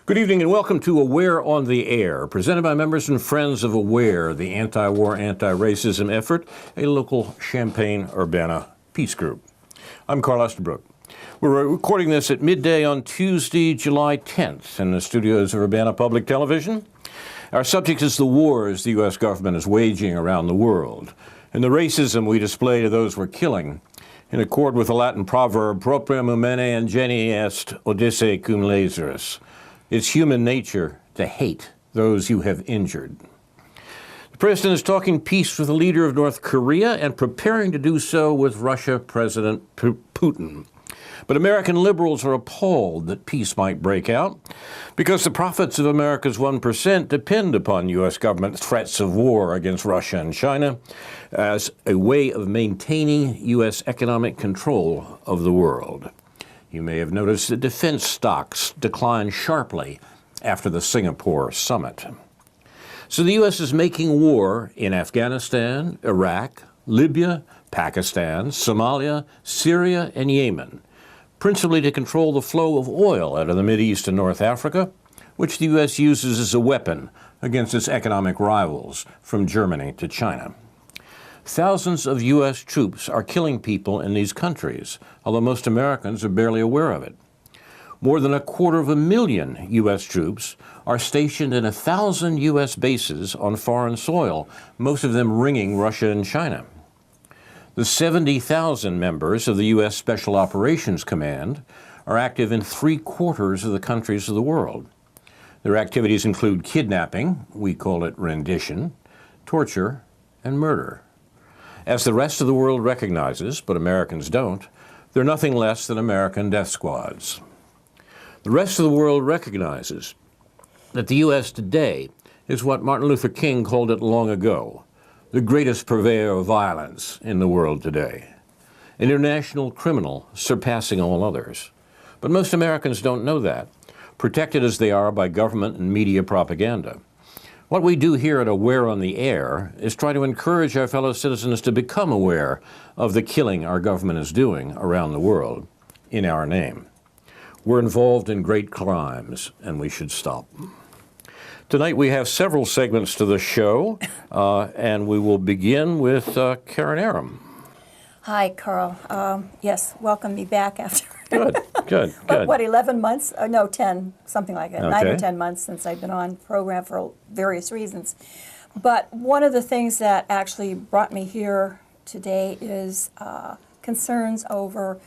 Good evening and welcome to Aware on the Air, presented by members and friends of Aware, the anti-war, anti-racism effort, a local Champaign-Urbana peace group. I'm Carl Estabrook. We're recording this at midday on Tuesday, July 10th in the studios of Urbana Public Television. Our subject is the wars the U.S. government is waging around the world and the racism we display to those we're killing, in accord with the Latin proverb, proprium humanae ingeni est odisse cum laesuris. It's human nature to hate those you have injured. The president is talking peace with the leader of North Korea and preparing to do so with Russia President Putin. But American liberals are appalled that peace might break out because the profits of America's 1% depend upon U.S. government threats of war against Russia and China as a way of maintaining U.S. economic control of the world. You may have noticed that defense stocks declined sharply after the Singapore summit. So the U.S. is making war in Afghanistan, Iraq, Libya, Pakistan, Somalia, Syria, and Yemen, principally to control the flow of oil out of the Mideast and North Africa, which the U.S. uses as a weapon against its economic rivals from Germany to China. Thousands of U.S. troops are killing people in these countries, although most Americans are barely aware of it. More than 250,000 U.S. troops are stationed in 1,000 U.S. bases on foreign soil, most of them ringing Russia and China. The 70,000 members of the U.S. Special Operations Command are active in 3/4 of the countries of the world. Their activities include kidnapping, we call it rendition, torture, and murder. As the rest of the world recognizes, but Americans don't, they're nothing less than American death squads. The rest of the world recognizes that the U.S. today is what Martin Luther King called it long ago, the greatest purveyor of violence in the world today, an international criminal surpassing all others. But most Americans don't know that, protected as they are by government and media propaganda. What we do here at Aware on the Air is try to encourage our fellow citizens to become aware of the killing our government is doing around the world in our name. We're involved in great crimes, and we should stop. Tonight we have several segments to the show, and we will begin with Karen Aram. Hi, Carl. Yes, welcome me back after. Good. What, 11 months? No, 10, something like that. Okay. 9 or 10 months since I've been on program for various reasons. But one of the things that actually brought me here today is concerns over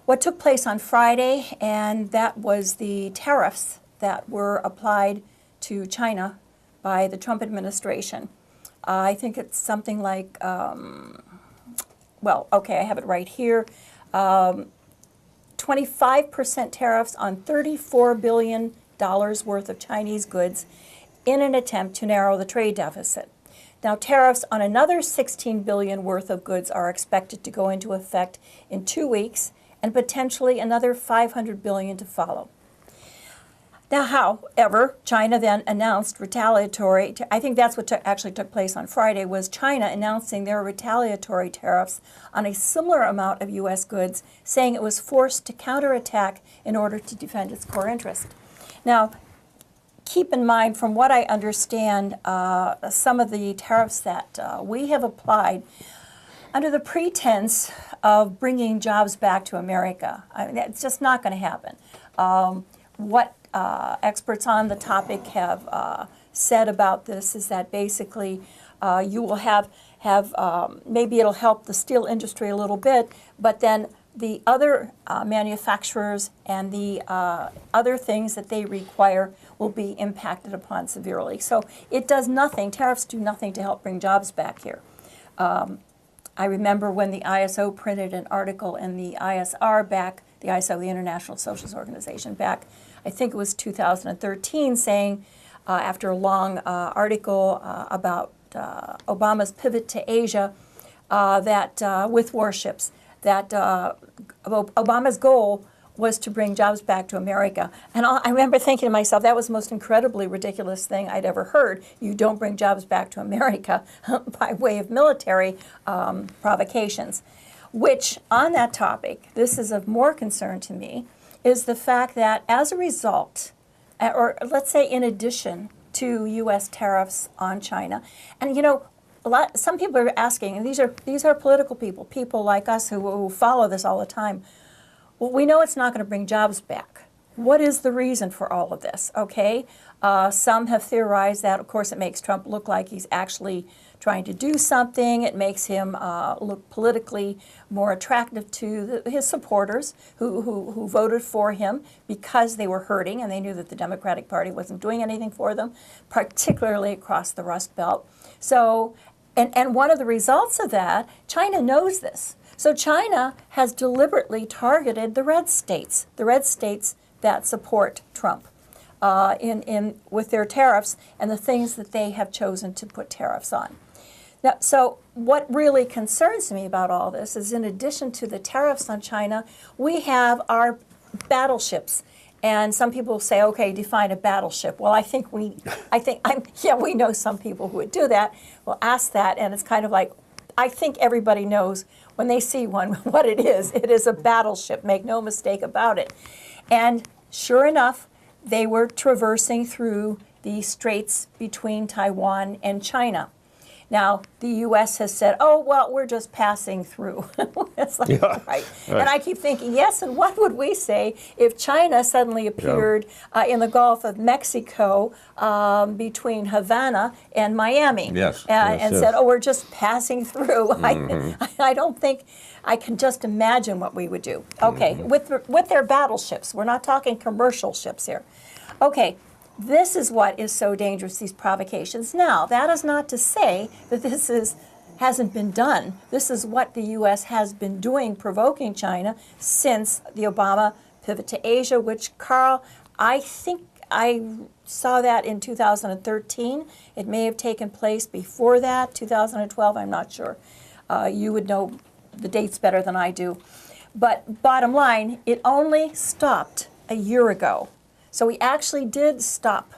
what took place on Friday, and that was the tariffs that were applied to China by the Trump administration. I think it's something like, I have it right here. 25% tariffs on $34 billion worth of Chinese goods in an attempt to narrow the trade deficit. Now, tariffs on another $16 billion worth of goods are expected to go into effect in 2 weeks, and potentially another $500 billion to follow. Now, however, China then announced retaliatory, I think that's what actually took place on Friday, was China announcing their retaliatory tariffs on a similar amount of U.S. goods, saying it was forced to counterattack in order to defend its core interest. Now, keep in mind, from what I understand, some of the tariffs that we have applied under the pretense of bringing jobs back to America. I mean, it's just not going to happen. What experts on the topic have said about this is that basically you will have maybe it'll help the steel industry a little bit, but then the other manufacturers and the other things that they require will be impacted upon severely. So it does nothing, tariffs do nothing to help bring jobs back here. I remember when the ISO printed an article in the ISR back, the ISO, the International Socialist Organization, back, I think it was 2013, saying, after a long article about Obama's pivot to Asia, that with warships, that Obama's goal was to bring jobs back to America. And I remember thinking to myself, that was the most incredibly ridiculous thing I'd ever heard. You don't bring jobs back to America by way of military provocations. Which, on that topic, this is of more concern to me, is the fact that as a result or let's say in addition to U.S. tariffs on China. And some people are asking, and these are political people like us who follow this all the time. Well, we know it's not going to bring jobs back. What is the reason for all of this? Okay, some have theorized that, of course, it makes Trump look like he's actually trying to do something. It makes him look politically more attractive to his supporters who voted for him because they were hurting and they knew that the Democratic Party wasn't doing anything for them, particularly across the Rust Belt. So, and one of the results of that, China knows this. So China has deliberately targeted the red states that support Trump with their tariffs and the things that they have chosen to put tariffs on. Now, so what really concerns me about all this is, in addition to the tariffs on China, we have our battleships. And some people say, okay, define a battleship. Well, we know some people who would do that. Well, ask that, and it's kind of like, I think everybody knows when they see one what it is. It is a battleship, make no mistake about it. And sure enough, they were traversing through the straits between Taiwan and China. Now, the U.S. has said, oh, well, we're just passing through. It's like, right. And I keep thinking, yes, and what would we say if China suddenly appeared in the Gulf of Mexico between Havana and Miami? And said, oh, we're just passing through. I don't think, I can just imagine what we would do. Okay, with their battleships. We're not talking commercial ships here. Okay. This is what is so dangerous, these provocations. Now, that is not to say that this hasn't been done. This is what the U.S. has been doing, provoking China since the Obama pivot to Asia, which, Carl, I think I saw that in 2013. It may have taken place before that, 2012, I'm not sure. You would know the dates better than I do. But bottom line, it only stopped a year ago. So we actually did stop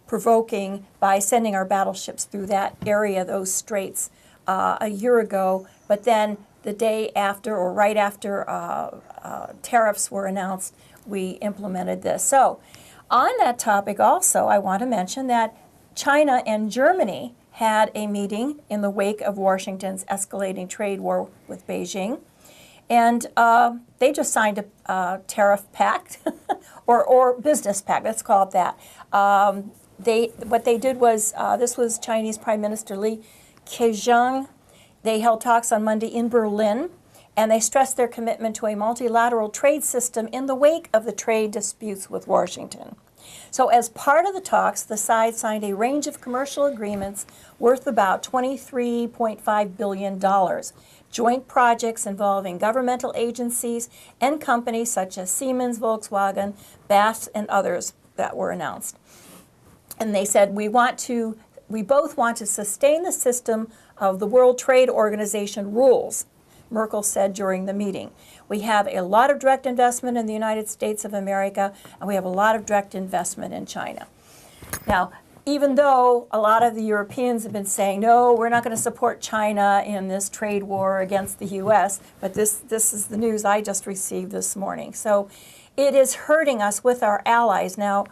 provoking by sending our battleships through that area, those straits, a year ago. But then the day after, or right after tariffs were announced, we implemented this. So on that topic also, I want to mention that China and Germany had a meeting in the wake of Washington's escalating trade war with Beijing. And they just signed a tariff pact, or business pact, let's call it that. What they did was, this was Chinese Prime Minister Li Keqiang. They held talks on Monday in Berlin, and they stressed their commitment to a multilateral trade system in the wake of the trade disputes with Washington. So as part of the talks, the sides signed a range of commercial agreements worth about $23.5 billion. Joint projects involving governmental agencies and companies such as Siemens, Volkswagen, BASF, and others that were announced. And they said, we both want to sustain the system of the World Trade Organization rules, Merkel said during the meeting. We have a lot of direct investment in the United States of America, and we have a lot of direct investment in China. Now, even though a lot of the Europeans have been saying, no, we're not going to support China in this trade war against the U.S., but this is the news I just received this morning. So it is hurting us with our allies. Now,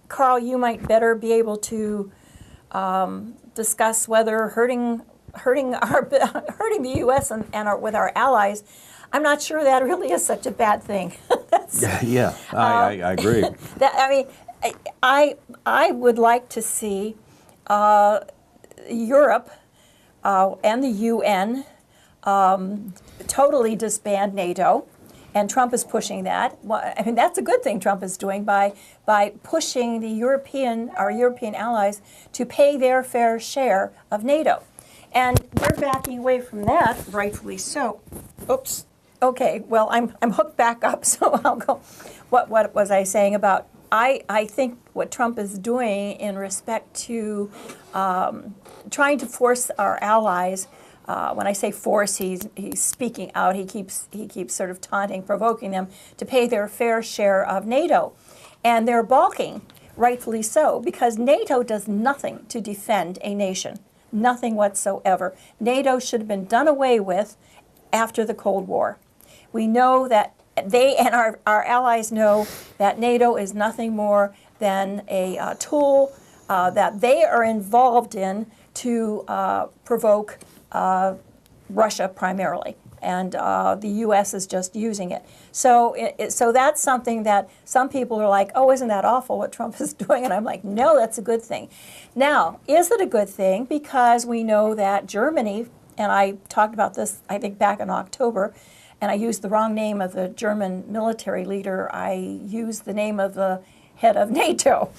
Carl, you might better be able to discuss whether hurting the U.S. and with our allies, I'm not sure that really is such a bad thing. I agree. I would like to see Europe and the UN totally disband NATO, and Trump is pushing that. Well, I mean, that's a good thing Trump is doing by pushing our European allies to pay their fair share of NATO. And we're backing away from that, rightfully so. Oops. Okay, well, I'm hooked back up, so I'll go. What was I saying about? I think what Trump is doing in respect to trying to force our allies. When I say force, he's speaking out. He keeps sort of taunting, provoking them to pay their fair share of NATO, and they're balking, rightfully so, because NATO does nothing to defend a nation. Nothing whatsoever. NATO should have been done away with after the Cold War. We know that they and our allies know that NATO is nothing more than a tool that they are involved in to provoke Russia primarily. And the U.S. is just using it. So, so that's something that some people are like, oh, isn't that awful what Trump is doing? And I'm like, no, that's a good thing. Now, is it a good thing? Because we know that Germany, and I talked about this, I think, back in October, and I used the wrong name of the German military leader. I used the name of the head of NATO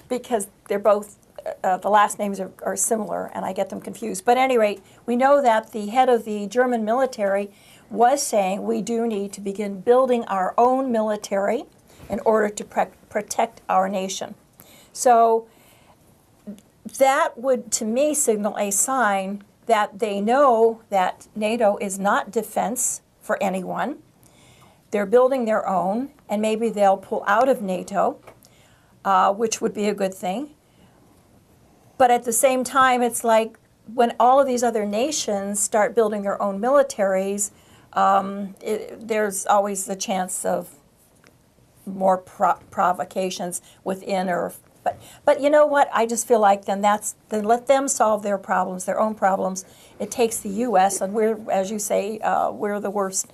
because they're both the last names are similar, and I get them confused. But at any rate, we know that the head of the German military was saying we do need to begin building our own military in order to protect our nation. So that would, to me, signal a sign that they know that NATO is not defense for anyone. They're building their own, and maybe they'll pull out of NATO, which would be a good thing. But at the same time, it's like when all of these other nations start building their own militaries, there's always the chance of more provocations within or. But you know what? I just feel like then let them solve their problems, their own problems. It takes the U.S. and we're, as you say, we're the worst.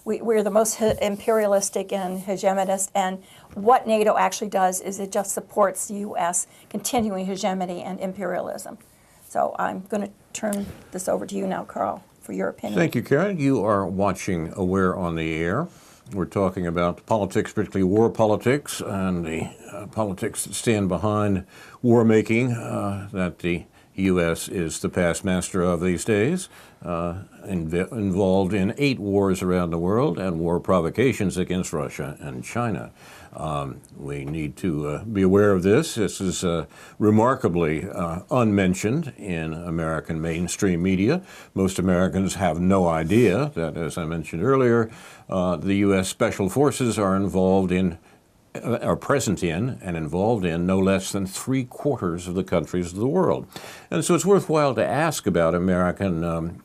We're the most imperialistic and hegemonist, and what NATO actually does is it just supports the U.S. continuing hegemony and imperialism. So I'm going to turn this over to you now, Carl, for your opinion. Thank you, Karen. You are watching Aware on the Air. We're talking about politics, particularly war politics, and the politics that stand behind war making that the U.S. is the past master of these days, involved in 8 wars around the world and war provocations against Russia and China. We need to be aware of this. This is remarkably unmentioned in American mainstream media. Most Americans have no idea that, as I mentioned earlier, the U.S. Special Forces are present in and involved in no less than 3/4 of the countries of the world. And so it's worthwhile to ask about American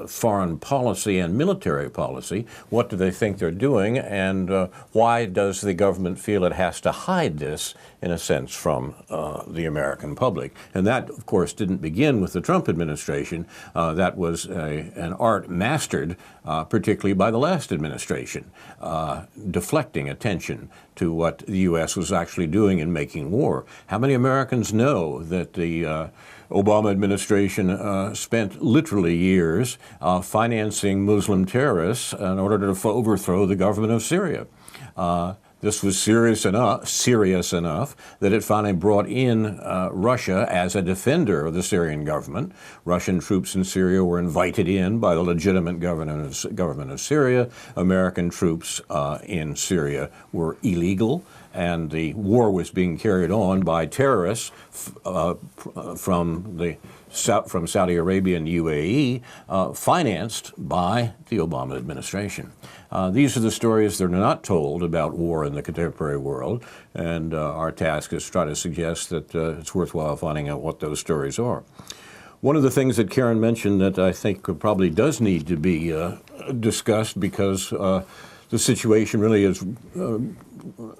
foreign policy and military policy. What do they think they're doing, and why does the government feel it has to hide this, in a sense, from the American public? And that, of course, didn't begin with the Trump administration. That was an art mastered, particularly by the last administration, deflecting attention to what the U.S. was actually doing in making war. How many Americans know that the Obama administration spent literally years financing Muslim terrorists in order to overthrow the government of Syria? This was serious enough that it finally brought in Russia as a defender of the Syrian government. Russian troops in Syria were invited in by the legitimate government of Syria. American troops in Syria were illegal, and the war was being carried on by terrorists from Saudi Arabia and UAE, financed by the Obama administration. These are the stories that are not told about war in the contemporary world, and our task is to try to suggest that it's worthwhile finding out what those stories are. One of the things that Karen mentioned that I think probably does need to be discussed, because the situation really is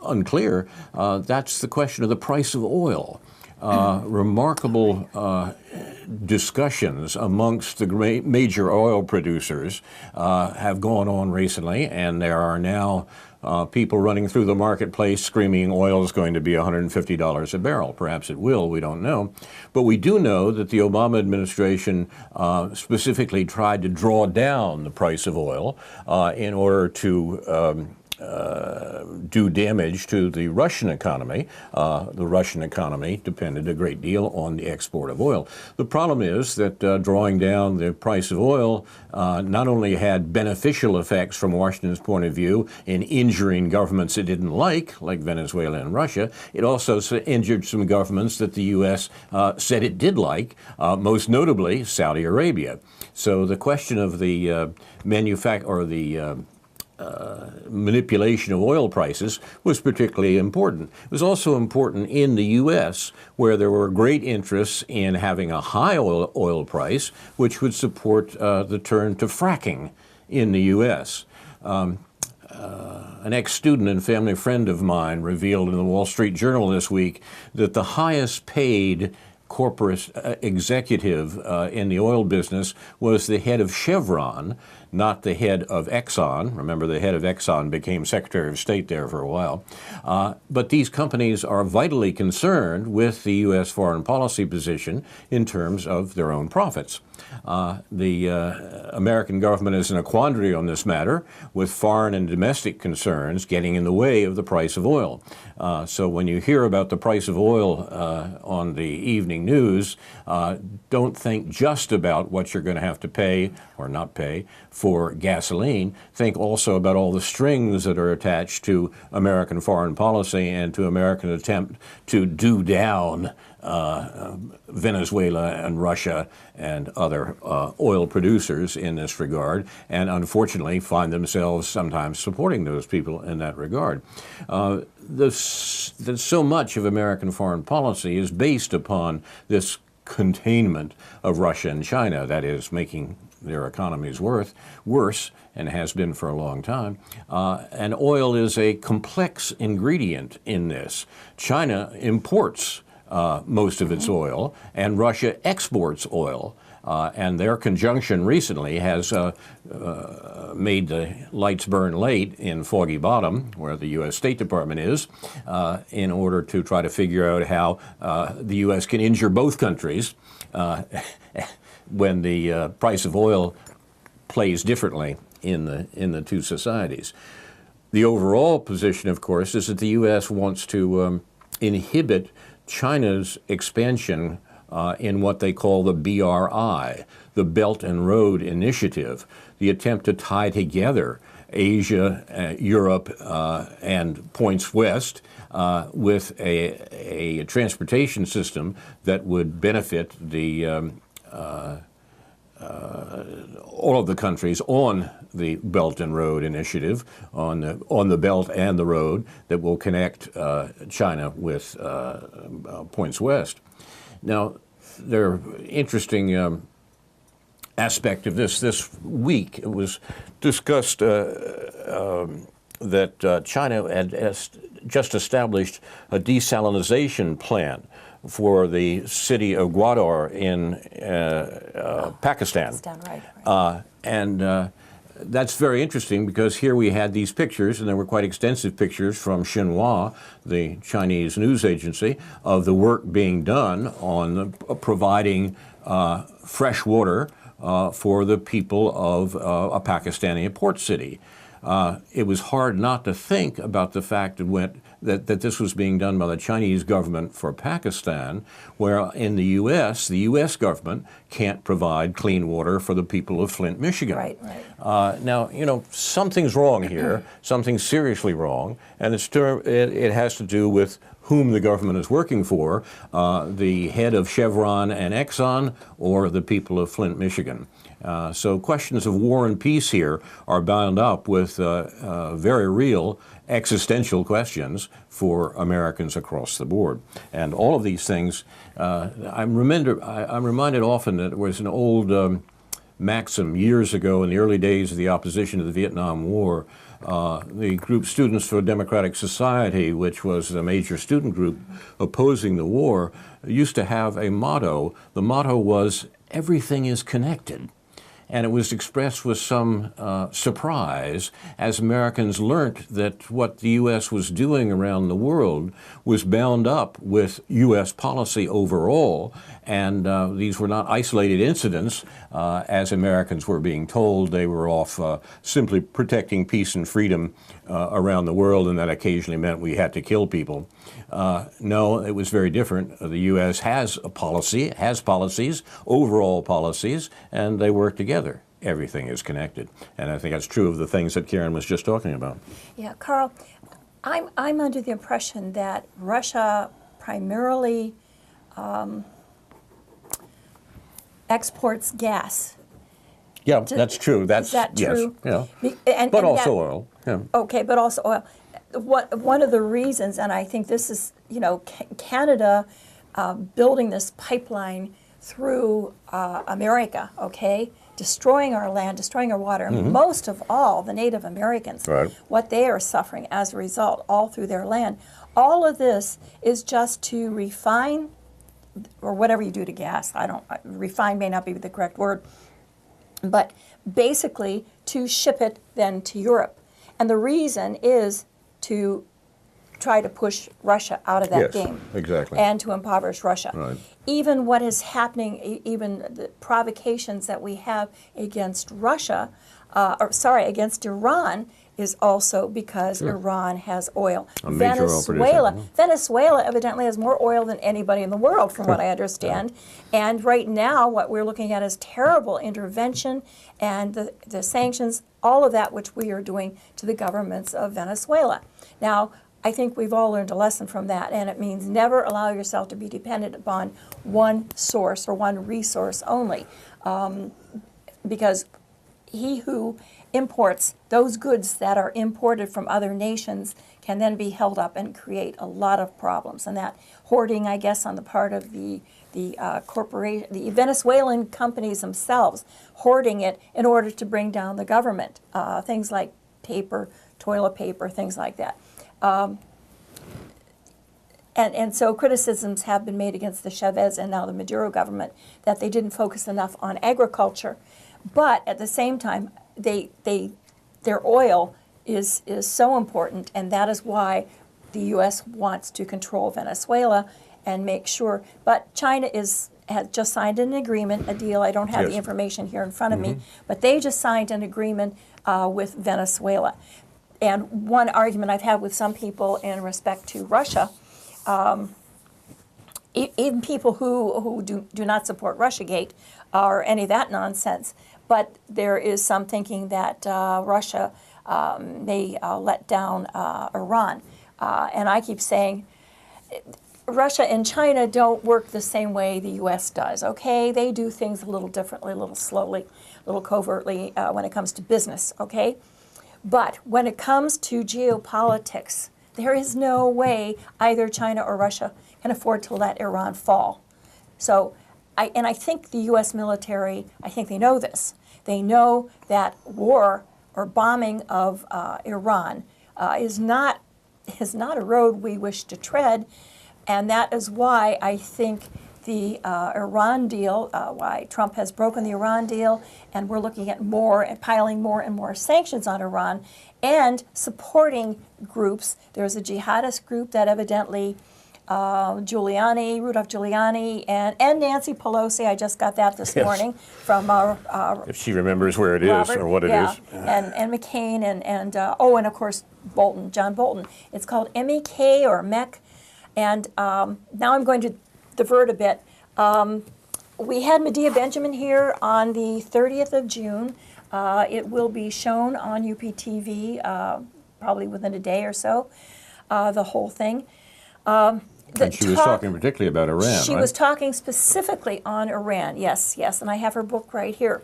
unclear, that's the question of the price of oil. Remarkable discussions amongst the major oil producers have gone on recently, and there are now people running through the marketplace screaming oil is going to be $150 a barrel. Perhaps it will, we don't know. But we do know that the Obama administration specifically tried to draw down the price of oil in order to do damage to the Russian economy. The Russian economy depended a great deal on the export of oil. The problem is that drawing down the price of oil not only had beneficial effects from Washington's point of view in injuring governments it didn't like Venezuela and Russia, it also injured some governments that the U.S. Said it did like, most notably Saudi Arabia. So the question of the manipulation of oil prices was particularly important. It was also important in the U.S., where there were great interests in having a high oil price, which would support the turn to fracking in the U.S. an ex-student and family friend of mine revealed in the Wall Street Journal this week that the highest paid corporate executive in the oil business was the head of Chevron, not the head of Exxon. Remember, the head of Exxon became Secretary of State there for a while. But these companies are vitally concerned with the U.S. foreign policy position in terms of their own profits. The American government is in a quandary on this matter, with foreign and domestic concerns getting in the way of the price of oil. So when you hear about the price of oil on the evening news, don't think just about what you're going to have to pay or not pay for gasoline. Think also about all the strings that are attached to American foreign policy and to American attempt to do down Venezuela and Russia and other oil producers in this regard, and unfortunately find themselves sometimes supporting those people in that regard. So much of American foreign policy is based upon this containment of Russia and China, that is, making their economies worse, and has been for a long time. And oil is a complex ingredient in this. China imports most of its oil, and Russia exports oil. And their conjunction recently has made the lights burn late in Foggy Bottom, where the U.S. State Department is, in order to try to figure out how the U.S. can injure both countries when the price of oil plays differently in the two societies. The overall position, of course, is that the U.S. wants to inhibit China's expansion in what they call the BRI, the Belt and Road Initiative, the attempt to tie together Asia, Europe, and points west with a transportation system that would benefit the all of the countries on the Belt and Road Initiative, on the Belt and the Road that will connect China with points west. Now, there are interesting aspect of this week. It was discussed that China had just established a desalinization plant for the city of Gwadar in Pakistan. Right. That's very interesting, because here we had these pictures, and there were quite extensive pictures from Xinhua, the Chinese news agency, of the work being done on providing fresh water for the people of a Pakistani port city. It was hard not to think about the fact that this was being done by the Chinese government for Pakistan, where in the U.S. government can't provide clean water for the people of Flint, Michigan. Right. Now, something's wrong here, something's seriously wrong, and it has to do with whom the government is working for, the head of Chevron and Exxon, or the people of Flint, Michigan. So questions of war and peace here are bound up with very real existential questions for Americans across the board. And all of these things, I'm reminded often that there was an old maxim years ago in the early days of the opposition to the Vietnam War. The group Students for Democratic Society, which was a major student group opposing the war, used to have a motto. The motto was, "Everything is connected." And it was expressed with some surprise as Americans learnt that what the U.S. was doing around the world was bound up with U.S. policy overall. And these were not isolated incidents, as Americans were being told. They were off simply protecting peace and freedom around the world, and that occasionally meant we had to kill people. No, it was very different. The U.S. has policies, overall policies, and they work together. Everything is connected. And I think that's true of the things that Karen was just talking about. Yeah, Carl, I'm under the impression that Russia primarily exports gas. Yeah, that's true. Is that true? Yes, yeah. But also oil. Yeah. Okay, but also oil. One of the reasons, and I think this is, Canada building this pipeline through America, okay, destroying our land, destroying our water, and most of all, the Native Americans, Right. what they are suffering as a result, all through their land. All of this is just to refine, or whatever you do to gas. Refine may not be the correct word, but basically to ship it then to Europe. And the reason is to try to push Russia out of that Yes, game. exactly. And to impoverish Russia. Right. Even what is happening, even the provocations that we have against Russia, against Iran, is also because Iran has oil. A major oil producer. Venezuela evidently has more oil than anybody in the world, from what I understand. And right now, what we're looking at is terrible intervention and the sanctions, all of that which we are doing to the governments of Venezuela. Now, I think we've all learned a lesson from that, and it means never allow yourself to be dependent upon one source or one resource only, because he who imports those goods that are imported from other nations can then be held up and create a lot of problems. And that hoarding, I guess, on the part of the corporation, the Venezuelan companies themselves, hoarding it in order to bring down the government. Things like paper, toilet paper, things like that. And so criticisms have been made against the Chavez and now the Maduro government that they didn't focus enough on agriculture. But at the same time, their oil is so important, and that is why the U.S. wants to control Venezuela and make sure. But China has just signed an agreement, a deal. I don't have the information here in front of me, but they just signed an agreement with Venezuela. And one argument I've had with some people in respect to Russia, even people who do not support Russiagate or any of that nonsense, but there is some thinking that Russia may let down Iran. And I keep saying Russia and China don't work the same way the U.S. does, okay? They do things a little differently, a little slowly, a little covertly when it comes to business, okay? But when it comes to geopolitics, there is no way either China or Russia can afford to let Iran fall. So, I think the U.S. military, I think they know this. They know that war or bombing of Iran is not a road we wish to tread, and that is why I think the Iran deal, why Trump has broken the Iran deal, and we're looking at more and piling more and more sanctions on Iran and supporting groups. There's a jihadist group that evidently Rudolph Giuliani, and Nancy Pelosi, I just got that this morning from if she remembers where it is Robert, or what it is. And McCain and of course Bolton, John Bolton. It's called MEK or MEK, and now I'm going to divert a bit. We had Medea Benjamin here on the 30th of June. It will be shown on UPTV probably within a day or so, the whole thing. And she was talking particularly about Iran, She was talking specifically on Iran, yes, and I have her book right here.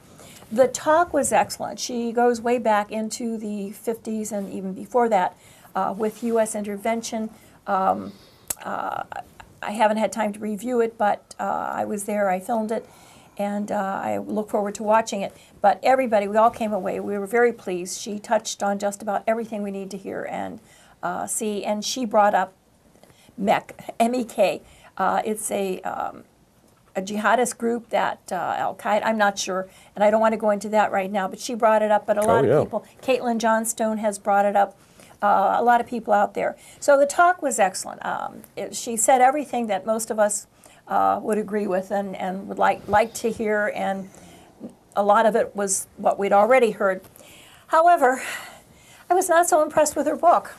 The talk was excellent. She goes way back into the 50s and even before that with U.S. intervention. I haven't had time to review it, but I was there, I filmed it, and I look forward to watching it. But everybody, we all came away, we were very pleased. She touched on just about everything we need to hear and see, and she brought up MEK, M-E-K. It's a jihadist group that Al-Qaeda, I'm not sure, and I don't want to go into that right now, but she brought it up, but a lot of people, Caitlin Johnstone has brought it up, a lot of people out there. So the talk was excellent. She said everything that most of us would agree with and would like to hear, and a lot of it was what we'd already heard. However, I was not so impressed with her book.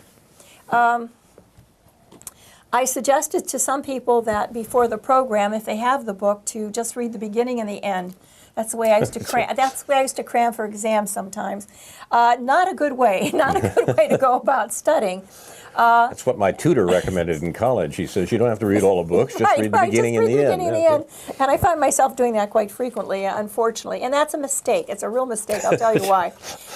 I suggested to some people that before the program, if they have the book, to just read the beginning and the end. That's the way I used to cram. That's the way I used to cram for exams sometimes. Not a good way. Not a good way to go about studying. That's what my tutor recommended in college. He says you don't have to read all the books, just read the beginning and the end. And I find myself doing that quite frequently, unfortunately. And that's a mistake. It's a real mistake. I'll tell you why.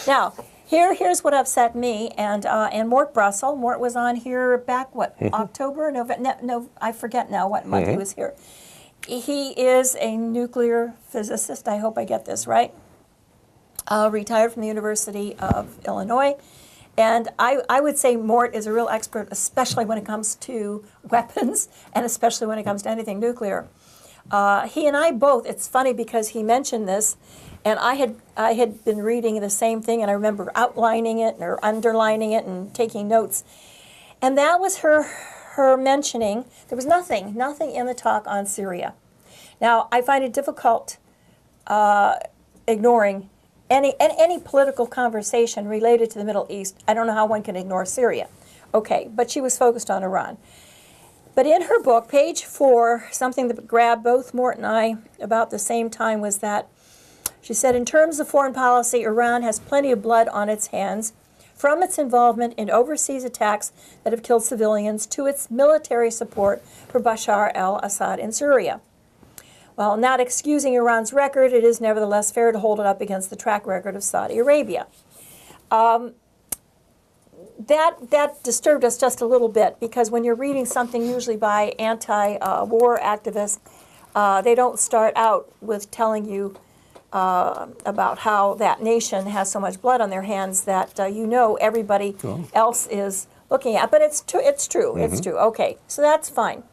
Now, here's what upset me and Mort Brussel. Mort was on here back, October, November? No, I forget now what month he was here. He is a nuclear physicist. I hope I get this right. retired from the University of Illinois. And I would say Mort is a real expert, especially when it comes to weapons and especially when it comes to anything nuclear. He and I both, it's funny because he mentioned this, and I had been reading the same thing, and I remember outlining it or underlining it and taking notes. And that was her mentioning, there was nothing in the talk on Syria. Now, I find it difficult ignoring any political conversation related to the Middle East. I don't know how one can ignore Syria. Okay, but she was focused on Iran. But in her book, page 4, something that grabbed both Mort and I about the same time was that she said, in terms of foreign policy, Iran has plenty of blood on its hands, from its involvement in overseas attacks that have killed civilians to its military support for Bashar al-Assad in Syria. While not excusing Iran's record, it is nevertheless fair to hold it up against the track record of Saudi Arabia. That disturbed us just a little bit, because when you're reading something usually by anti-war activists, they don't start out with telling you about how that nation has so much blood on their hands that everybody else is looking at. But it's true. It's true. Okay, so that's fine.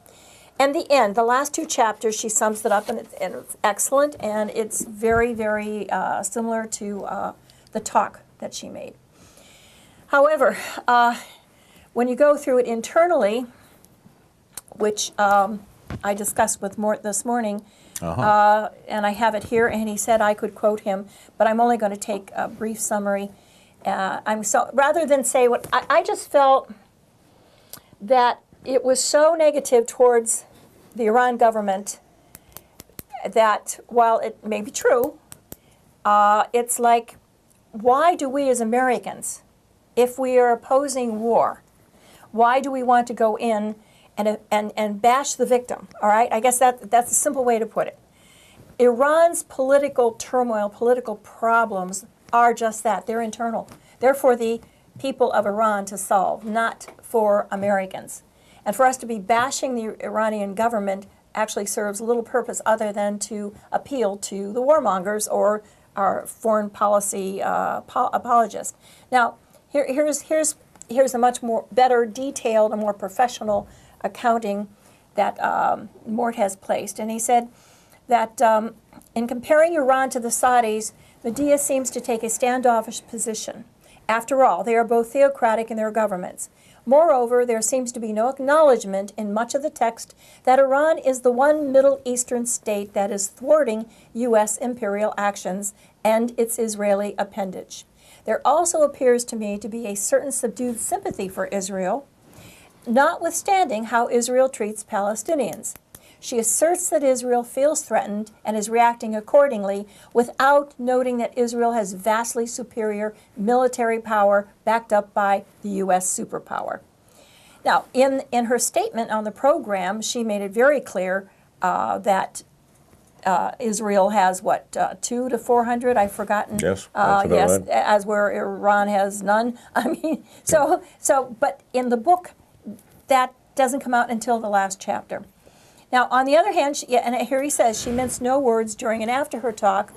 And the end, the last 2 chapters, she sums it up, and it's excellent, and it's very, very similar to the talk that she made. However, when you go through it internally, which I discussed with Mort this morning, and I have it here, and he said I could quote him, but I'm only going to take a brief summary. Rather than say what I just felt that it was so negative towards the Iran government that while it may be true, it's like, why do we as Americans, if we are opposing war, why do we want to go in and bash the victim? All right, I guess that's a simple way to put it. Iran's political turmoil, political problems are just that. They're internal. They're for the people of Iran to solve, not for Americans. And for us to be bashing the Iranian government actually serves little purpose other than to appeal to the warmongers or our foreign policy apologists. Now, here's a much more better detailed and more professional accounting that Mort has placed. And he said that in comparing Iran to the Saudis, Medea seems to take a standoffish position. After all, they are both theocratic in their governments. Moreover, there seems to be no acknowledgement in much of the text that Iran is the one Middle Eastern state that is thwarting U.S. imperial actions and its Israeli appendage. There also appears to me to be a certain subdued sympathy for Israel, notwithstanding how Israel treats Palestinians. She asserts that Israel feels threatened and is reacting accordingly without noting that Israel has vastly superior military power backed up by the U.S. superpower. Now, in her statement on the program, she made it very clear that Israel has, 200 to 400? I've forgotten. Yes, that's yes, right. As where Iran has none. I mean, but in the book, that doesn't come out until the last chapter. Now, on the other hand, and here he says, she minced no words during and after her talk,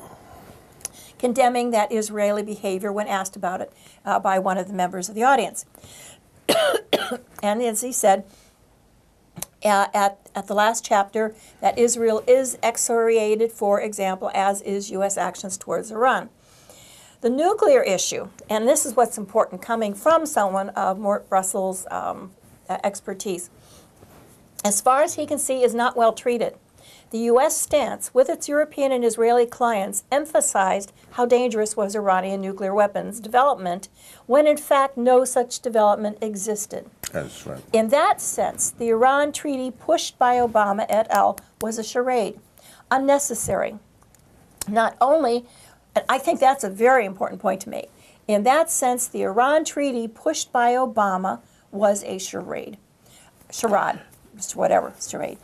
condemning that Israeli behavior when asked about it by one of the members of the audience. And as he said, at the last chapter, that Israel is excoriated, for example, as is U.S. actions towards Iran. The nuclear issue, and this is what's important coming from someone of Mort Russell's expertise, as far as he can see, is not well treated. The U.S. stance, with its European and Israeli clients, emphasized how dangerous was Iranian nuclear weapons development, when in fact no such development existed. That's right. In that sense, the Iran treaty pushed by Obama et al. Was a charade, unnecessary. Not only, and I think that's a very important point to make, in that sense, the Iran treaty pushed by Obama was a charade. Charade. Whatever, charade.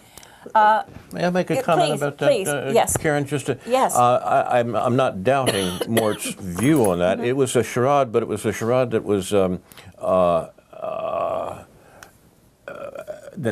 May I make a comment about that, please, yes. Karen? Just to, yes. I'm not doubting Mort's view on that. It was a charade, but it was a charade that was that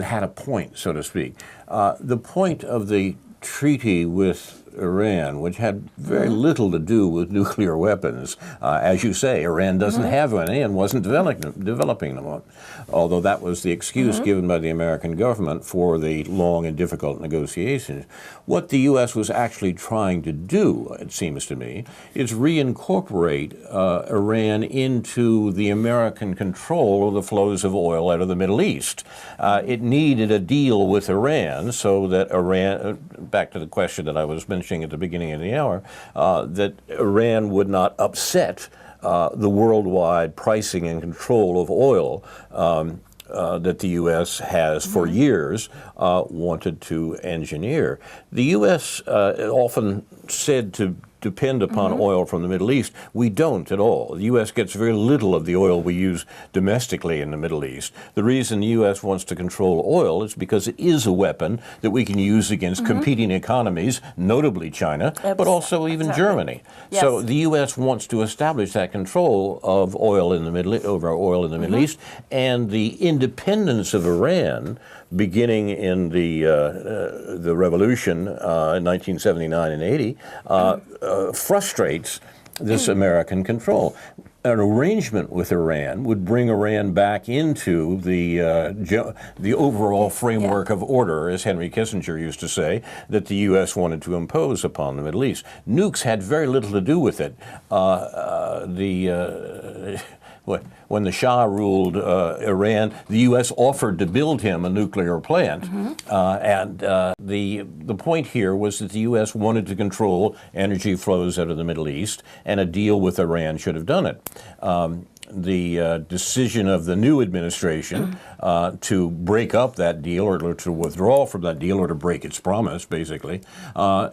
had a point, so to speak. The point of the treaty with Iran, which had very little to do with nuclear weapons. As you say, Iran doesn't have any and wasn't developing them, although that was the excuse given by the American government for the long and difficult negotiations. What the U.S. was actually trying to do, it seems to me, is reincorporate Iran into the American control of the flows of oil out of the Middle East. It needed a deal with Iran so that Iran, back to the question that I was mentioning at the beginning of the hour, that Iran would not upset the worldwide pricing and control of oil that the U.S. has for years wanted to engineer. The U.S. Often said to depend upon oil from the Middle East. We don't at all. The U.S. gets very little of the oil we use domestically in the Middle East. The reason the U.S. wants to control oil is because it is a weapon that we can use against competing economies, notably China, but also even Germany. Yes. So the U.S. wants to establish that control of oil in the Middle East, and the independence of Iran, beginning in the revolution in 1979 and 80, frustrates this American control. An arrangement with Iran would bring Iran back into the overall framework of order, as Henry Kissinger used to say, that the U.S. wanted to impose upon the Middle East. Nukes had very little to do with it. When the Shah ruled Iran, the U.S. offered to build him a nuclear plant, and the point here was that the U.S. wanted to control energy flows out of the Middle East, and a deal with Iran should have done it. The decision of the new administration to break up that deal, or to withdraw from that deal, or to break its promise, basically,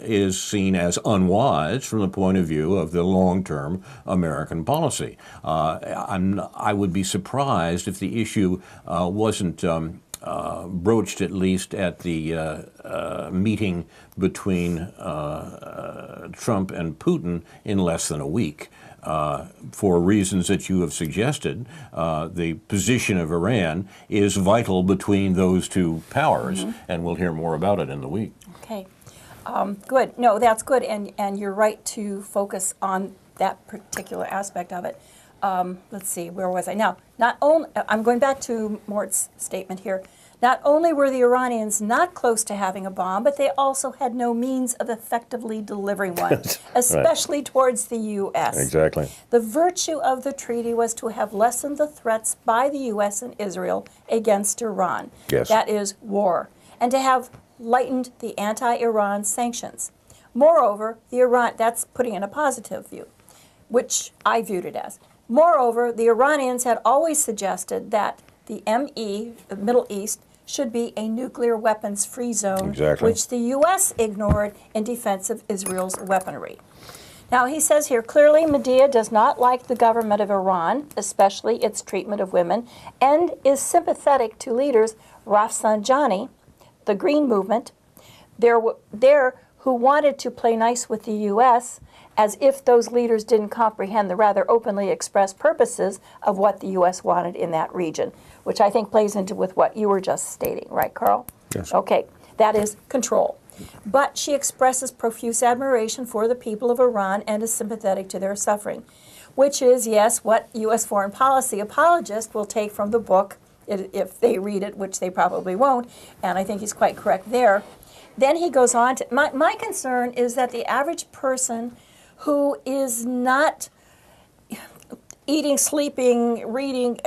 is seen as unwise from the point of view of the long-term American policy. I would be surprised if the issue wasn't broached, at least at the meeting between Trump and Putin, in less than a week. For reasons that you have suggested, the position of Iran is vital between those two powers, and we'll hear more about it in the week. Okay, good. No, that's good, and you're right to focus on that particular aspect of it. Let's see, where was I? Now, not only, I'm going back to Mort's statement here. Not only were the Iranians not close to having a bomb, but they also had no means of effectively delivering one, especially towards the U.S. Exactly. The virtue of the treaty was to have lessened the threats by the U.S. and Israel against Iran. Yes. That is war. And to have lightened the anti-Iran sanctions. Moreover, that's putting in a positive view, which I viewed it as. Moreover, the Iranians had always suggested that the the Middle East, should be a nuclear weapons-free zone, which the U.S. ignored in defense of Israel's weaponry. Now, he says here, clearly, Medea does not like the government of Iran, especially its treatment of women, and is sympathetic to leaders Rafsanjani, the Green Movement, who wanted to play nice with the U.S., as if those leaders didn't comprehend the rather openly expressed purposes of what the U.S. wanted in that region, which I think plays into with what you were just stating, right, Carl? Yes. Okay, that is control. But she expresses profuse admiration for the people of Iran and is sympathetic to their suffering, which is, yes, what U.S. foreign policy apologists will take from the book, if they read it, which they probably won't, and I think he's quite correct there. Then he goes on to, my concern is that the average person who is not eating, sleeping, reading,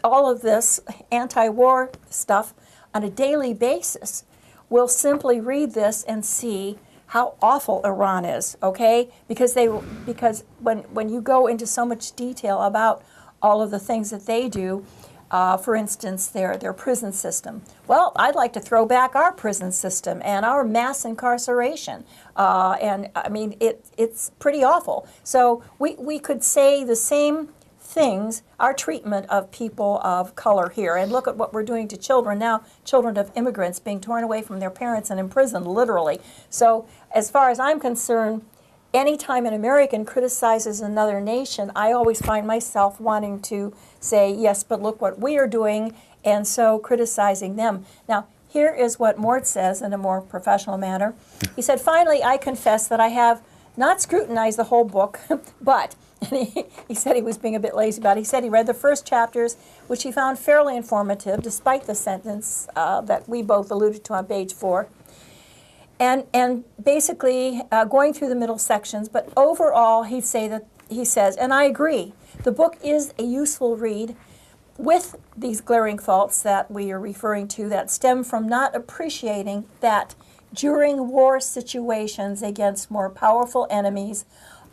all of this anti-war stuff on a daily basis will simply read this and see how awful Iran is, okay? Because when you go into so much detail about all of the things that they do, for instance, their prison system. Well, I'd like to throw back our prison system and our mass incarceration. And I mean, it's pretty awful. So we could say the same things, our treatment of people of color here. And look at what we're doing to children now, children of immigrants being torn away from their parents and imprisoned, literally. So as far as I'm concerned, anytime an American criticizes another nation, I always find myself wanting to say, yes, but look what we are doing, and so criticizing them. Now, Here is what Mort says in a more professional manner. He said, "Finally, I confess that I have not scrutinized the whole book, but," and he said he was being a bit lazy about it. He said he read the first chapters, which he found fairly informative, despite the sentence that we both alluded to on page 4. And basically going through the middle sections, but overall he says, and I agree, the book is a useful read with these glaring faults that we are referring to that stem from not appreciating that during war situations against more powerful enemies,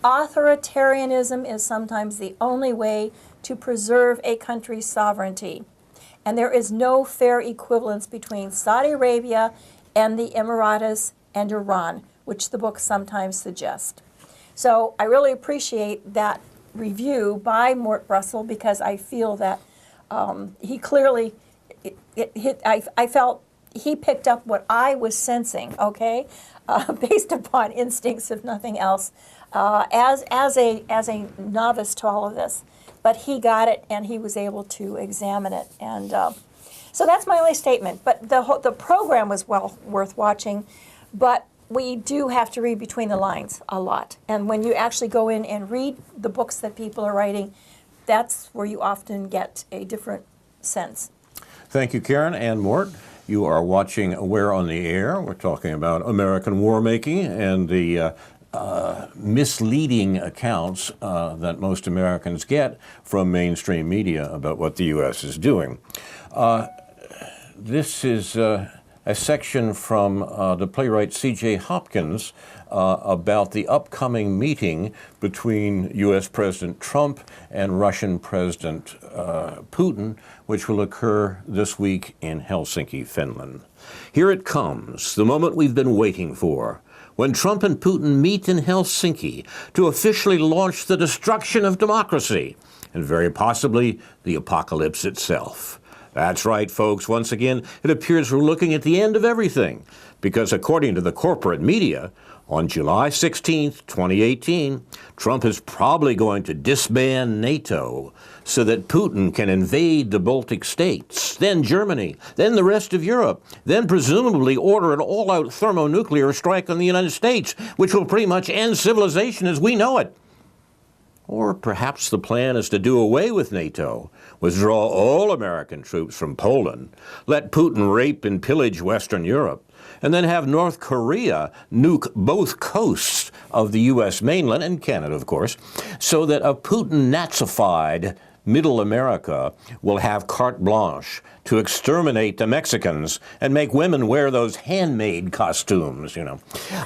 authoritarianism is sometimes the only way to preserve a country's sovereignty. And there is no fair equivalence between Saudi Arabia and the Emirates and Iran, which the book sometimes suggests. So I really appreciate that review by Mort Brussel, because I feel that he clearly, I felt he picked up what I was sensing, okay, based upon instincts, if nothing else, as a novice to all of this. But he got it, and he was able to examine it, and so that's my only statement. But the program was well worth watching, but we do have to read between the lines a lot. And when you actually go in and read the books that people are writing, that's where you often get a different sense. Thank you, Karen and Mort. You are watching Aware on the Air. We're talking about American war making and the misleading accounts that most Americans get from mainstream media about what the U.S. is doing. This is a section from the playwright C.J. Hopkins about the upcoming meeting between U.S. President Trump and Russian President Putin, which will occur this week in Helsinki, Finland. Here it comes, the moment we've been waiting for, when Trump and Putin meet in Helsinki to officially launch the destruction of democracy, and very possibly the apocalypse itself. That's right, folks. Once again, it appears we're looking at the end of everything, because according to the corporate media, on July 16, 2018, Trump is probably going to disband NATO so that Putin can invade the Baltic states, then Germany, then the rest of Europe, then presumably order an all-out thermonuclear strike on the United States, which will pretty much end civilization as we know it. Or perhaps the plan is to do away with NATO, withdraw all American troops from Poland, let Putin rape and pillage Western Europe, and then have North Korea nuke both coasts of the U.S. mainland, and Canada, of course, so that a Putin-Nazified Middle America will have carte blanche to exterminate the Mexicans and make women wear those handmade costumes,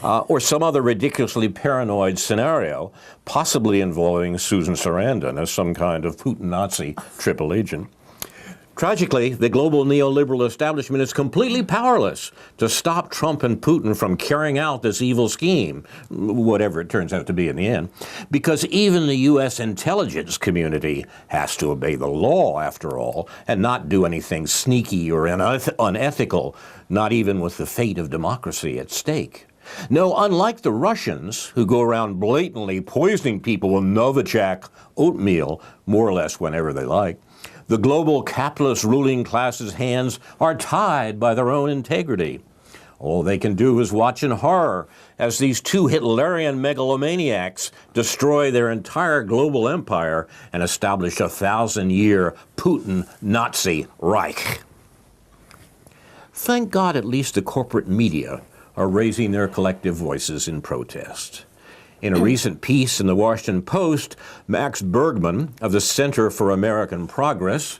or some other ridiculously paranoid scenario, possibly involving Susan Sarandon as some kind of Putin-Nazi triple agent. Tragically, the global neoliberal establishment is completely powerless to stop Trump and Putin from carrying out this evil scheme, whatever it turns out to be in the end, because even the U.S. intelligence community has to obey the law, after all, and not do anything sneaky or unethical, not even with the fate of democracy at stake. No, unlike the Russians, who go around blatantly poisoning people with Novichok oatmeal, more or less whenever they like, the global capitalist ruling class's hands are tied by their own integrity. All they can do is watch in horror as these two Hitlerian megalomaniacs destroy their entire global empire and establish a 1,000-year Putin-Nazi Reich. Thank God at least the corporate media are raising their collective voices in protest. In a recent piece in the Washington Post, Max Bergman of the Center for American Progress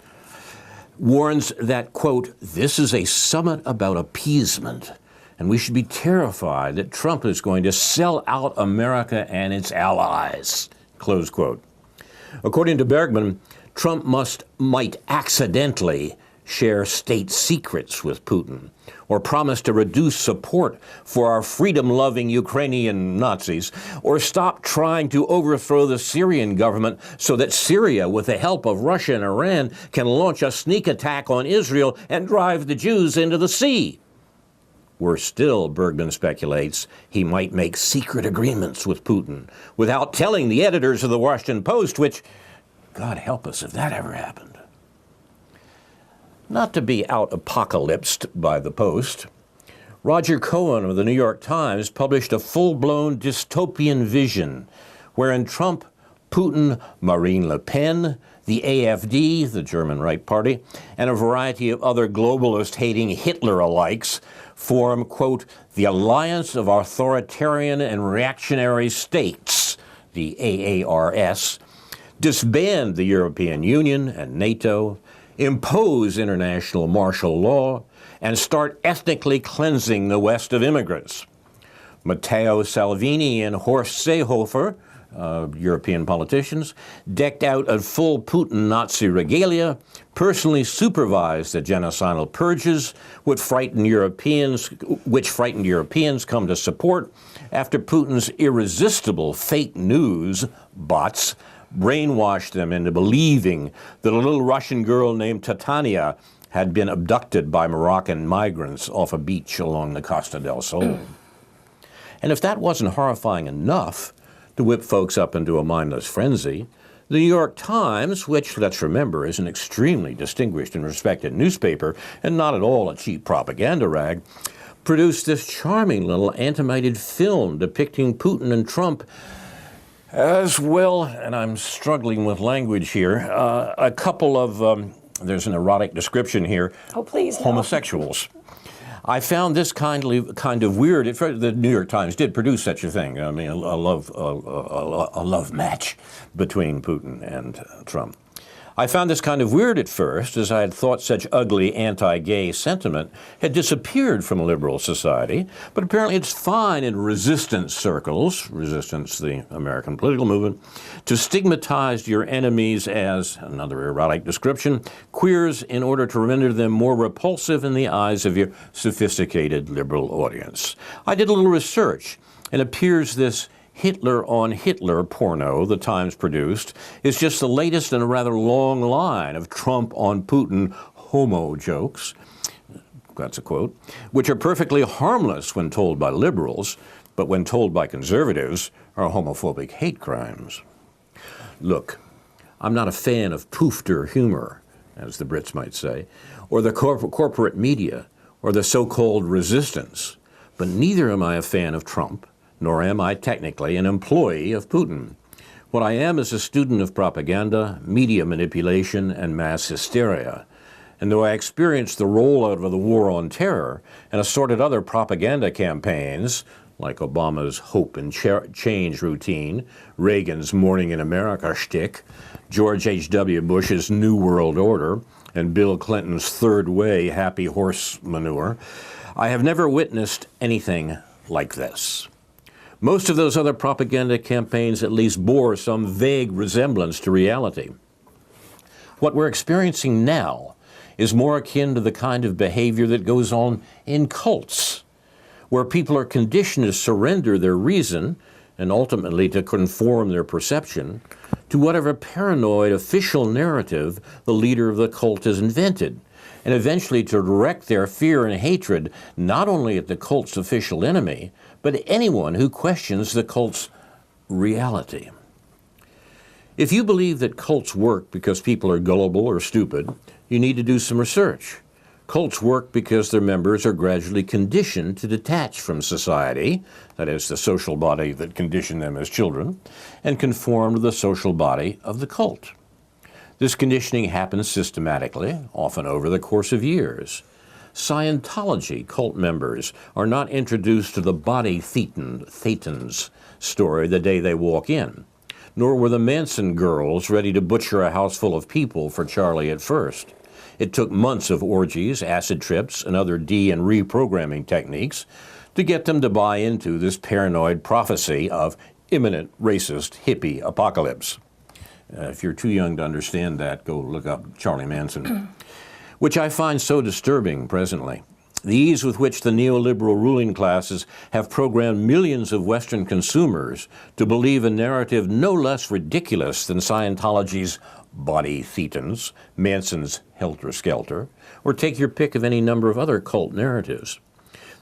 warns that, quote, "This is a summit about appeasement, and we should be terrified that Trump is going to sell out America and its allies," close quote. According to Bergman, Trump might accidentally share state secrets with Putin, or promise to reduce support for our freedom-loving Ukrainian Nazis, or stop trying to overthrow the Syrian government so that Syria, with the help of Russia and Iran, can launch a sneak attack on Israel and drive the Jews into the sea. Worse still, Bergman speculates, he might make secret agreements with Putin without telling the editors of the Washington Post, which, God help us if that ever happened. Not to be out-apocalypsed by the Post, Roger Cohen of the New York Times published a full-blown dystopian vision wherein Trump, Putin, Marine Le Pen, the AfD, the German Right Party, and a variety of other globalist-hating Hitler-alikes form, quote, the Alliance of Authoritarian and Reactionary States, the AARS, disband the European Union and NATO, impose international martial law, and start ethnically cleansing the West of immigrants. Matteo Salvini and Horst Seehofer, European politicians, decked out in full Putin Nazi regalia, personally supervised the genocidal purges, which frightened Europeans come to support after Putin's irresistible fake news bots brainwashed them into believing that a little Russian girl named Titania had been abducted by Moroccan migrants off a beach along the Costa del Sol. And if that wasn't horrifying enough to whip folks up into a mindless frenzy, the New York Times, which, let's remember, is an extremely distinguished and respected newspaper and not at all a cheap propaganda rag, produced this charming little animated film depicting Putin and Trump as well, and I'm struggling with language here, a couple of, there's an erotic description here, Oh, please, no. homosexuals. I found this kind of weird. The New York Times did produce such a thing. I mean, a love match between Putin and Trump. I found this kind of weird at first, as I had thought such ugly anti-gay sentiment had disappeared from liberal society, but apparently it's fine in resistance circles, resistance, the American political movement, to stigmatize your enemies as, another erotic description, queers in order to render them more repulsive in the eyes of your sophisticated liberal audience. I did a little research, and it appears this Hitler on Hitler porno the Times produced is just the latest in a rather long line of Trump on Putin homo jokes, that's a quote, which are perfectly harmless when told by liberals, but when told by conservatives are homophobic hate crimes. Look, I'm not a fan of poofter humor, as the Brits might say, or the corporate media, or the so-called resistance, but neither am I a fan of Trump, nor am I technically an employee of Putin. What I am is a student of propaganda, media manipulation, and mass hysteria. And though I experienced the rollout of the war on terror and assorted other propaganda campaigns, like Obama's Hope and Change routine, Reagan's Morning in America shtick, George H.W. Bush's New World Order, and Bill Clinton's Third Way happy horse manure, I have never witnessed anything like this. Most of those other propaganda campaigns at least bore some vague resemblance to reality. What we're experiencing now is more akin to the kind of behavior that goes on in cults, where people are conditioned to surrender their reason and ultimately to conform their perception to whatever paranoid official narrative the leader of the cult has invented, and eventually to direct their fear and hatred not only at the cult's official enemy, but anyone who questions the cult's reality. If you believe that cults work because people are gullible or stupid, you need to do some research. Cults work because their members are gradually conditioned to detach from society, that is, the social body that conditioned them as children, and conform to the social body of the cult. This conditioning happens systematically, often over the course of years. Scientology cult members are not introduced to the body thetans story the day they walk in, nor were the Manson girls ready to butcher a house full of people for Charlie at first. It took months of orgies, acid trips, and other de- and reprogramming techniques to get them to buy into this paranoid prophecy of imminent racist hippie apocalypse. If you're too young to understand that, go look up Charlie Manson. Which I find so disturbing presently. The ease with which the neoliberal ruling classes have programmed millions of Western consumers to believe a narrative no less ridiculous than Scientology's body thetans, Manson's helter-skelter, or take your pick of any number of other cult narratives.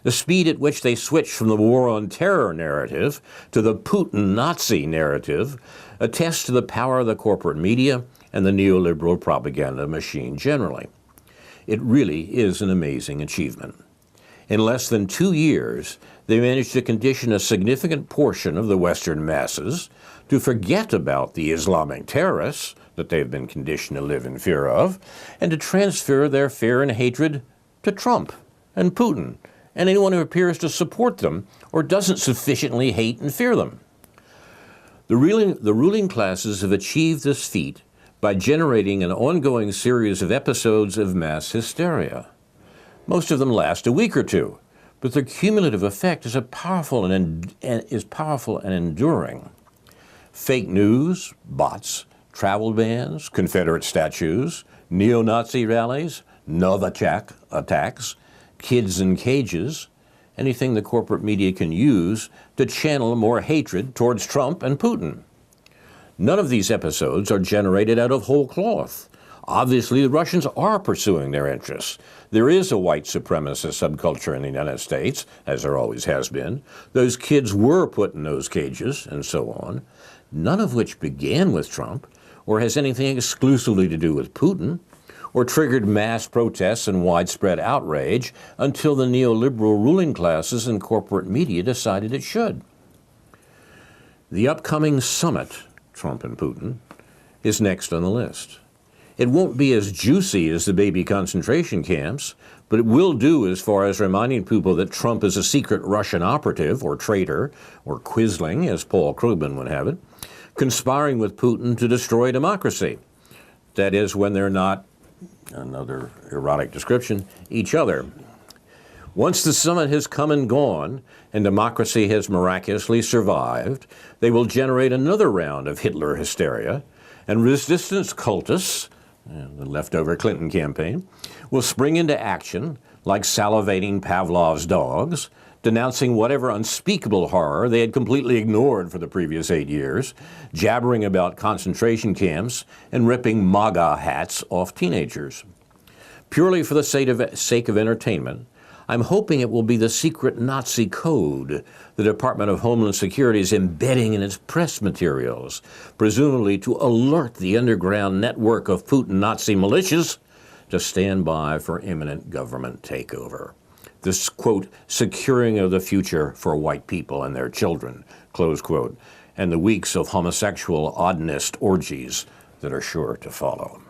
The speed at which they switch from the war on terror narrative to the Putin Nazi narrative attests to the power of the corporate media and the neoliberal propaganda machine generally. It really is an amazing achievement. In less than 2 years, they managed to condition a significant portion of the Western masses to forget about the Islamic terrorists that they've been conditioned to live in fear of, and to transfer their fear and hatred to Trump and Putin and anyone who appears to support them or doesn't sufficiently hate and fear them. The ruling classes have achieved this feat by generating an ongoing series of episodes of mass hysteria. Most of them last a week or two, but their cumulative effect is powerful and enduring. Fake news, bots, travel bans, Confederate statues, neo-Nazi rallies, Novichok attacks, kids in cages, anything the corporate media can use to channel more hatred towards Trump and Putin. None of these episodes are generated out of whole cloth. Obviously, the Russians are pursuing their interests. There is a white supremacist subculture in the United States, as there always has been. Those kids were put in those cages, and so on, none of which began with Trump or has anything exclusively to do with Putin, or triggered mass protests and widespread outrage until the neoliberal ruling classes and corporate media decided it should. The upcoming summit, Trump and Putin, is next on the list. It won't be as juicy as the baby concentration camps, but it will do as far as reminding people that Trump is a secret Russian operative or traitor, or quisling, as Paul Krugman would have it, conspiring with Putin to destroy democracy. That is, when they're not, another erotic description, each other. Once the summit has come and gone, and democracy has miraculously survived, they will generate another round of Hitler hysteria, and resistance cultists, the leftover Clinton campaign, will spring into action like salivating Pavlov's dogs, denouncing whatever unspeakable horror they had completely ignored for the previous 8 years, jabbering about concentration camps, and ripping MAGA hats off teenagers. Purely for the sake of entertainment, I'm hoping it will be the secret Nazi code the Department of Homeland Security is embedding in its press materials, presumably to alert the underground network of Putin Nazi militias to stand by for imminent government takeover. This, quote, securing of the future for white people and their children, close quote, and the weeks of homosexual oddness orgies that are sure to follow.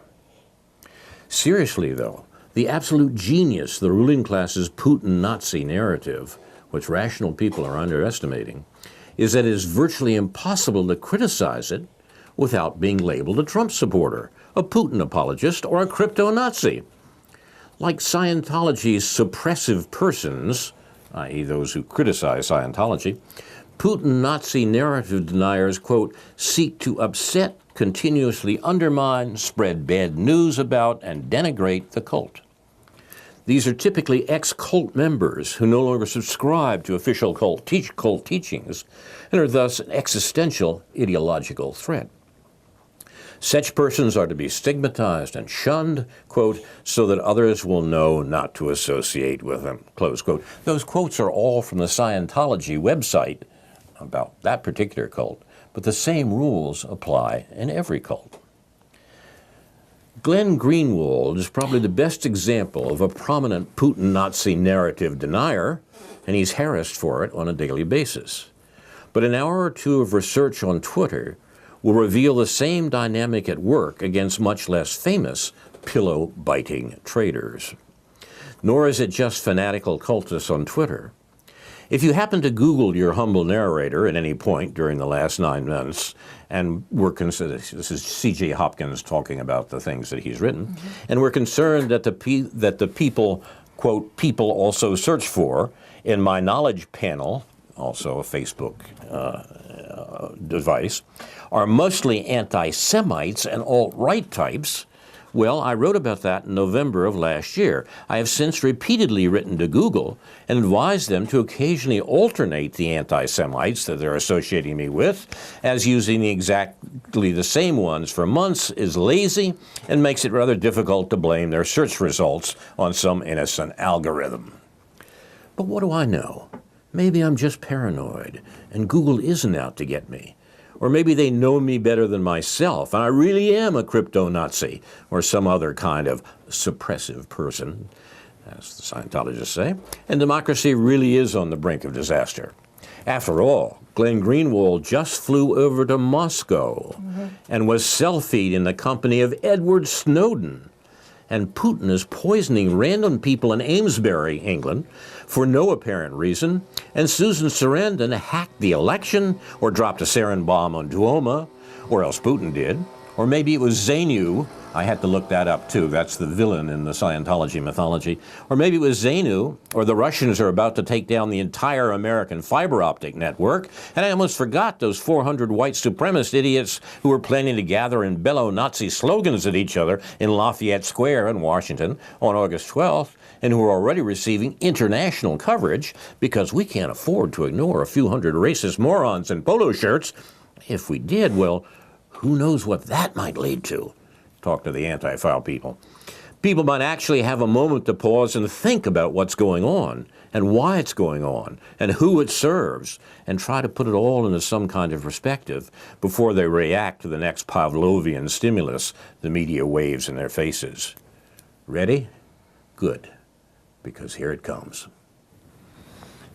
Seriously, though, the absolute genius of the ruling class's Putin Nazi narrative, which rational people are underestimating, is that it is virtually impossible to criticize it without being labeled a Trump supporter, a Putin apologist, or a crypto-Nazi. Like Scientology's suppressive persons, i.e. those who criticize Scientology, Putin Nazi narrative deniers, quote, seek to upset, continuously undermine, spread bad news about, and denigrate the cult. These are typically ex-cult members who no longer subscribe to official cult teachings and are thus an existential ideological threat. Such persons are to be stigmatized and shunned, quote, so that others will know not to associate with them, close quote. Those quotes are all from the Scientology website about that particular cult, but the same rules apply in every cult. Glenn Greenwald is probably the best example of a prominent Putin Nazi narrative denier, and he's harassed for it on a daily basis. But an hour or two of research on Twitter will reveal the same dynamic at work against much less famous pillow-biting traders. Nor is it just fanatical cultists on Twitter. If you happen to Google your humble narrator at any point during the last 9 months, and we're concerned, this is C.J. Hopkins talking about the things that he's written, and we're concerned that the people, quote, people also search for, in my knowledge panel, also a Facebook device, are mostly anti-Semites and alt-right types. Well, I wrote about that in November of last year. I have since repeatedly written to Google and advised them to occasionally alternate the anti-Semites that they're associating me with, as using exactly the same ones for months is lazy and makes it rather difficult to blame their search results on some innocent algorithm. But what do I know? Maybe I'm just paranoid, and Google isn't out to get me. Or maybe they know me better than myself, and I really am a crypto-Nazi or some other kind of suppressive person, as the Scientologists say, and democracy really is on the brink of disaster. After all, Glenn Greenwald just flew over to Moscow and was selfied in the company of Edward Snowden. And Putin is poisoning random people in Amesbury, England, for no apparent reason, and Susan Sarandon hacked the election or dropped a sarin bomb on Duomo, or else Putin did. Or maybe it was Xenu. I had to look that up, too. That's the villain in the Scientology mythology. Or maybe it was Xenu, or the Russians are about to take down the entire American fiber optic network. And I almost forgot those 400 white supremacist idiots who were planning to gather and bellow Nazi slogans at each other in Lafayette Square in Washington on August 12th, and who are already receiving international coverage because we can't afford to ignore a few hundred racist morons in polo shirts. If we did, well, who knows what that might lead to? Talk to the anti-file people. People might actually have a moment to pause and think about what's going on and why it's going on and who it serves, and try to put it all into some kind of perspective before they react to the next Pavlovian stimulus the media waves in their faces. Ready? Good, because here it comes.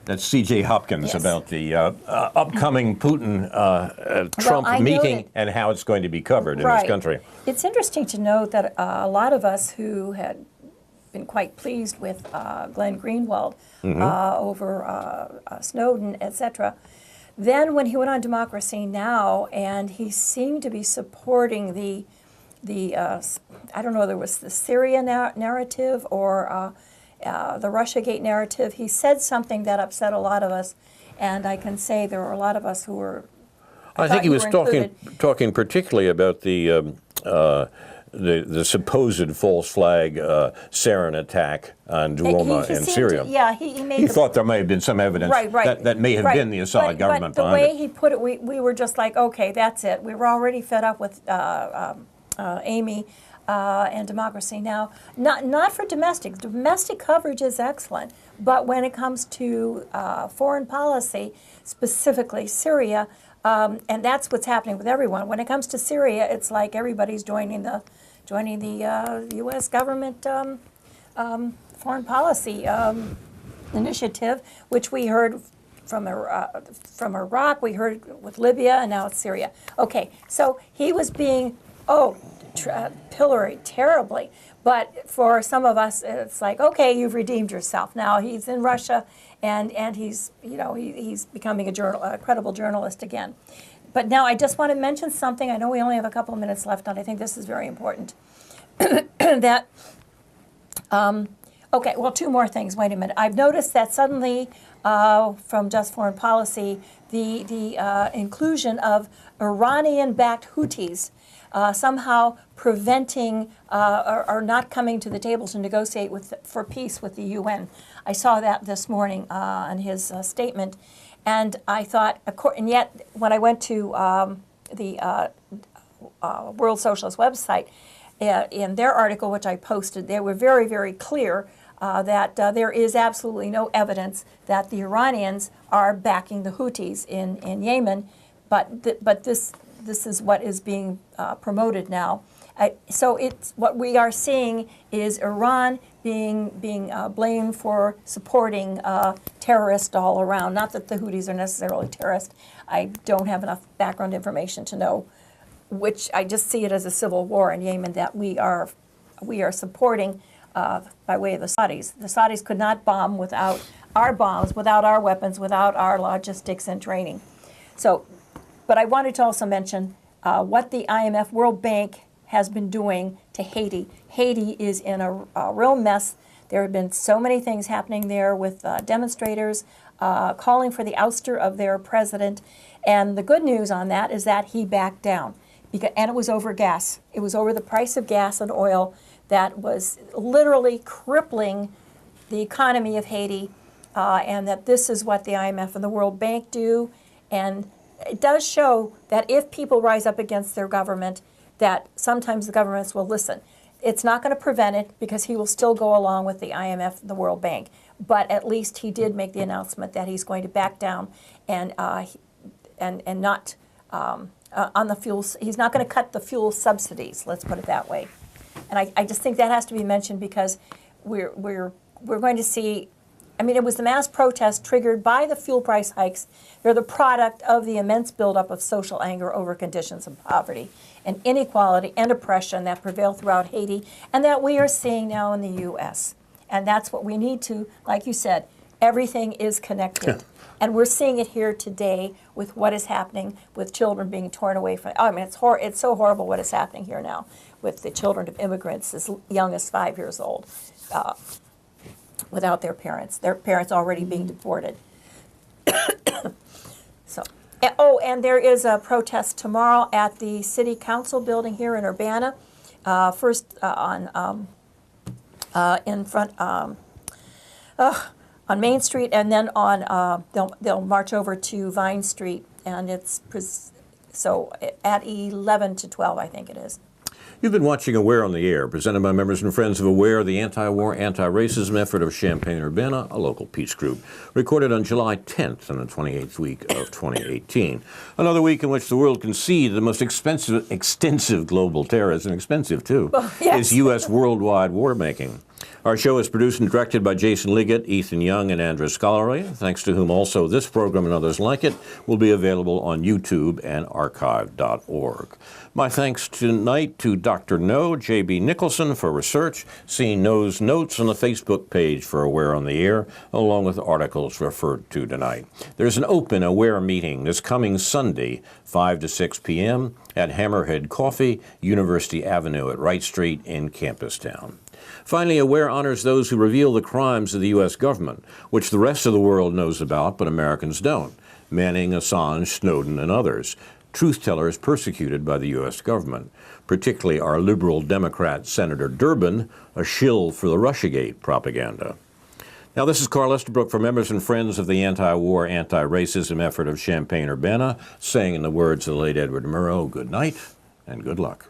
That's C.J. Hopkins about the upcoming Putin-Trump meeting and how it's going to be covered in this country. It's interesting to note that a lot of us who had been quite pleased with Glenn Greenwald over Snowden, etc., then when he went on Democracy Now! And he seemed to be supporting the I don't know whether it was the Syria narrative or the Russiagate narrative, he said something that upset a lot of us, and I can say there were a lot of us who were. I think he was talking particularly about the supposed false flag sarin attack on Duomo in Syria. He thought there may have been some evidence that may have been the Assad government behind it. But the way he put it, we were just like, okay, that's it. We were already fed up with Amy. And Democracy Now! Not for domestic. Domestic coverage is excellent, but when it comes to foreign policy, specifically Syria, and that's what's happening with everyone. When it comes to Syria, it's like everybody's joining the U.S. government foreign policy initiative, which we heard from Iraq, we heard with Libya, and now it's Syria. Okay, so he was being pilloried terribly, but for some of us, it's like, okay, you've redeemed yourself. Now he's in Russia, and he's he's becoming a credible journalist again. But now I just want to mention something. I know we only have a couple of minutes left, and I think this is very important. That okay, well, two more things. Wait a minute. I've noticed that suddenly, from Just Foreign Policy, the inclusion of Iranian-backed Houthis somehow preventing or not coming to the table to negotiate for peace with the UN. I saw that this morning in his statement, and I thought, and yet when I went to the World Socialist website, in their article, which I posted, they were very, very clear that there is absolutely no evidence that the Iranians are backing the Houthis in Yemen, but this is what is being promoted now. So it's what we are seeing is Iran being blamed for supporting terrorists all around. Not that the Houthis are necessarily terrorists. I don't have enough background information to know which. I just see it as a civil war in Yemen that we are supporting by way of the Saudis. The Saudis could not bomb without our bombs, without our weapons, without our logistics and training. So. But I wanted to also mention what the IMF World Bank has been doing to Haiti. Haiti is in a real mess. There have been so many things happening there with demonstrators calling for the ouster of their president. And the good news on that is that he backed down. And it was over gas. It was over the price of gas and oil that was literally crippling the economy of Haiti, and that this is what the IMF and the World Bank do. And it does show that if people rise up against their government, that sometimes the governments will listen. It's not going to prevent it because he will still go along with the IMF and the World Bank. But at least he did make the announcement that he's going to back down and not on the fuels. He's not going to cut the fuel subsidies. Let's put it that way. And I just think that has to be mentioned because we're going to see. I mean, it was the mass protest triggered by the fuel price hikes. They're the product of the immense buildup of social anger over conditions of poverty and inequality and oppression that prevail throughout Haiti and that we are seeing now in the U.S. And that's what we need to, like you said, everything is connected. And we're seeing it here today with what is happening with children being torn away from. I mean, it's so horrible what is happening here now with the children of immigrants as young as 5 years old. Without their parents already being deported. So, and there is a protest tomorrow at the City Council building here in Urbana. First in front on Main Street, and then on they'll march over to Vine Street, and it's so at 11 to 12, I think it is. You've been watching Aware on the Air, presented by members and friends of Aware, the anti-war, anti-racism effort of Champaign-Urbana, a local peace group, recorded on July 10th in the 28th week of 2018. Another week in which the world can see the most extensive global terrorism, expensive too, is U.S. worldwide war-making. Our show is produced and directed by Jason Liggett, Ethan Young, and Andrew Scollery, thanks to whom also this program and others like it will be available on YouTube and archive.org. My thanks tonight to Dr. No, J.B. Nicholson for research, seeing No's notes on the Facebook page for Aware on the Air, along with articles referred to tonight. There's an open Aware meeting this coming Sunday, 5 to 6 p.m. at Hammerhead Coffee, University Avenue at Wright Street in Campustown. Finally, Aware honors those who reveal the crimes of the U.S. government, which the rest of the world knows about, but Americans don't. Manning, Assange, Snowden, and others. Truth-tellers persecuted by the U.S. government, particularly our liberal Democrat Senator Durbin, a shill for the Russiagate propaganda. Now, this is Carl Estabrook for members and friends of the anti-war, anti-racism effort of Champaign-Urbana, saying in the words of the late Edward Murrow, good night and good luck.